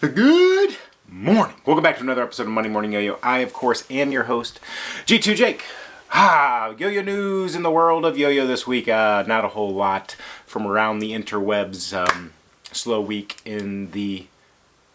Good morning. Welcome back to another episode of Monday Morning Yo-Yo. I, of course, am your host, G2 Jake. Yo-Yo news in the world of Yo-Yo this week. Not a whole lot from around the interwebs. Slow week in the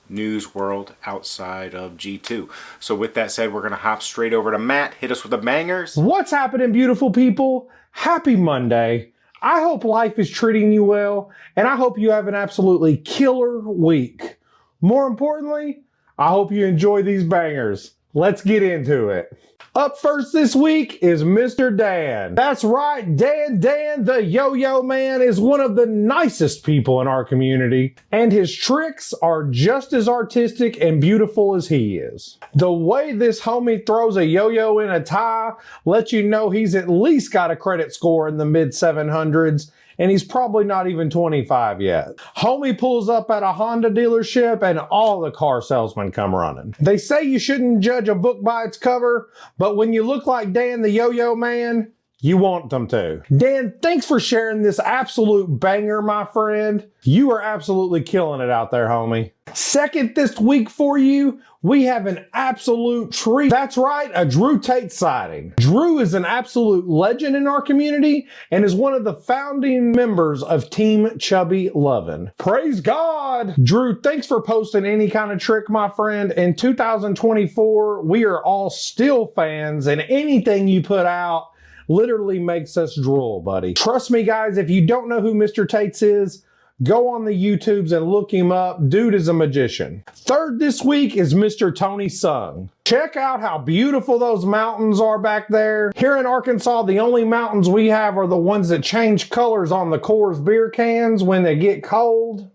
news world outside of G2. So with that said, we're going to hop straight over to Matt. Hit us with the bangers. What's happening, beautiful people? Happy Monday. I hope life is treating you well, and I hope you have an absolutely killer week. More importantly, I hope you enjoy these bangers. Let's get into it. Up first this week is Mr. Dan. That's right, Dan the Yo-Yo Man is one of the nicest people in our community, and his tricks are just as artistic and beautiful as he is. The way this homie throws a yo-yo in a tie lets you know he's at least got a credit score in the mid 700s, and he's probably not even 25 yet. Homie pulls up at a Honda dealership and all the car salesmen come running. They say you shouldn't judge a book by its cover, but when you look like Dan the Yo-Yo Man, you want them to. Dan, thanks for sharing this absolute banger, my friend. You are absolutely killing it out there, homie. Second this week for you, we have an absolute treat. That's right, a Drew Tate sighting. Drew is an absolute legend in our community and is one of the founding members of Team Chubby Lovin'. Praise God! Drew, thanks for posting any kind of trick, my friend. In 2024, we are all still fans, and anything you put out literally makes us drool, buddy. Trust me, guys, if you don't know who Mr. Tates is, go on the YouTubes and look him up. Dude is a magician. Third this week is Mr. Tony Sung. Check out how beautiful those mountains are back there. Here in Arkansas, the only mountains we have are the ones that change colors on the Coors beer cans when they get cold.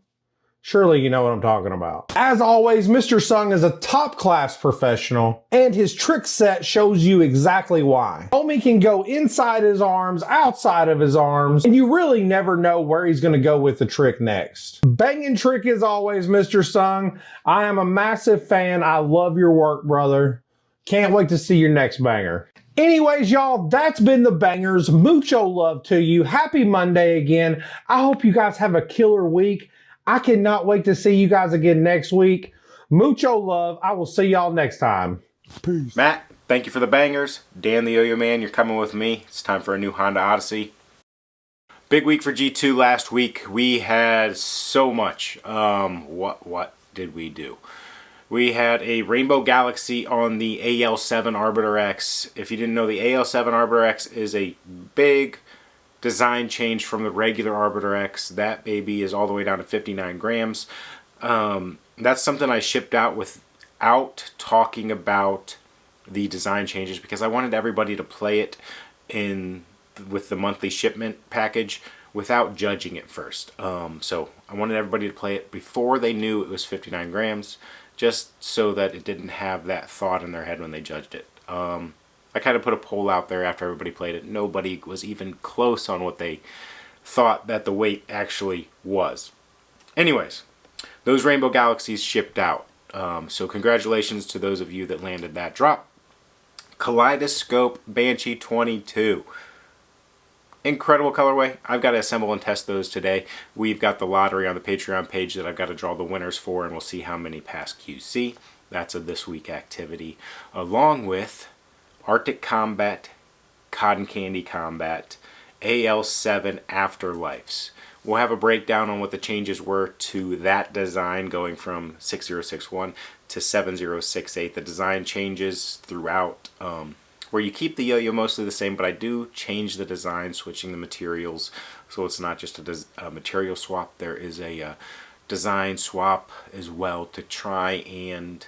Surely you know what I'm talking about. As always, Mr. Sung is a top-class professional, and his trick set shows you exactly why. Homie can go inside his arms, outside of his arms, and you really never know where he's going to go with the trick next. Banging trick as always, Mr. Sung. I am a massive fan. I love your work, brother. Can't wait to see your next banger. Anyways, y'all, that's been the bangers. Mucho love to you. Happy Monday again. I hope you guys have a killer week. I cannot wait to see you guys again next week. Mucho love. I will see y'all next time. Peace. Matt, thank you for the bangers. Dan the Yo-Yo Man, you're coming with me. It's time for a new Honda Odyssey. Big week for G2 last week. We had so much. What did we do? We had a Rainbow Galaxy on the AL7 Arbiter X. If you didn't know, the AL7 Arbiter X is a big design change from the regular Arbiter X. That baby is all the way down to 59 grams. That's something I shipped out without talking about the design changes because I wanted everybody to play it with the monthly shipment package without judging it first. So I wanted everybody to play it before they knew it was 59 grams, just so that it didn't have that thought in their head when they judged it. I kind of put a poll out there after everybody played it. Nobody was even close on what they thought that the weight actually was. Anyways, those Rainbow Galaxies shipped out. So congratulations to those of you that landed that drop. Kaleidoscope Banshee 22. Incredible colorway. I've got to assemble and test those today. We've got the lottery on the Patreon page that I've got to draw the winners for, and we'll see how many pass QC. That's a this week activity. Along with Arctic Combat, Cotton Candy Combat, AL7 Afterlives. We'll have a breakdown on what the changes were to that design going from 6061 to 7068. The design changes throughout, where you keep the yo-yo mostly the same, but I do change the design, switching the materials, so it's not just a material swap. There is a design swap as well to try and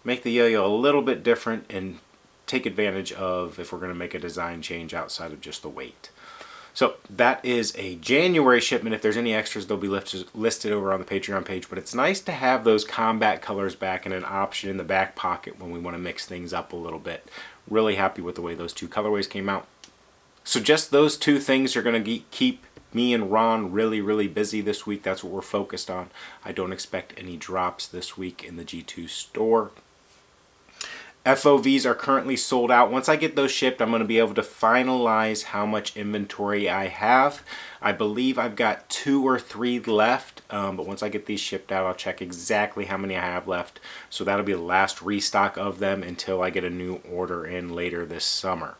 make the yo-yo a little bit different and take advantage of if we're going to make a design change outside of just the weight. So that is a January shipment. If there's any extras, they'll be listed over on the Patreon page. But it's nice to have those combat colors back and an option in the back pocket when we want to mix things up a little bit. Really happy with the way those two colorways came out. So just those two things are going to keep me and Ron really busy this week. That's what we're focused on. I don't expect any drops this week in the G2 store. FOVs are currently sold out. Once I get those shipped, I'm going to be able to finalize how much inventory I have. I believe I've got 2 or 3 left but once I get these shipped out, I'll check exactly how many I have left. So that'll be the last restock of them until I get a new order in later this summer.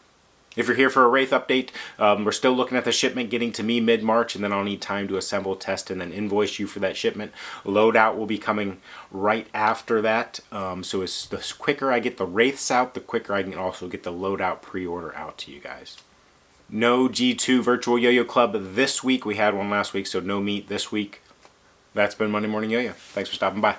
If you're here for a Wraith update, we're still looking at the shipment getting to me mid-March, and then I'll need time to assemble, test, and then invoice you for that shipment. Loadout will be coming right after that. So the quicker I get the Wraiths out, the quicker I can also get the Loadout pre-order out to you guys. No G2 Virtual Yo-Yo Club this week. We had one last week, so no meet this week. That's been Monday Morning Yo-Yo. Thanks for stopping by.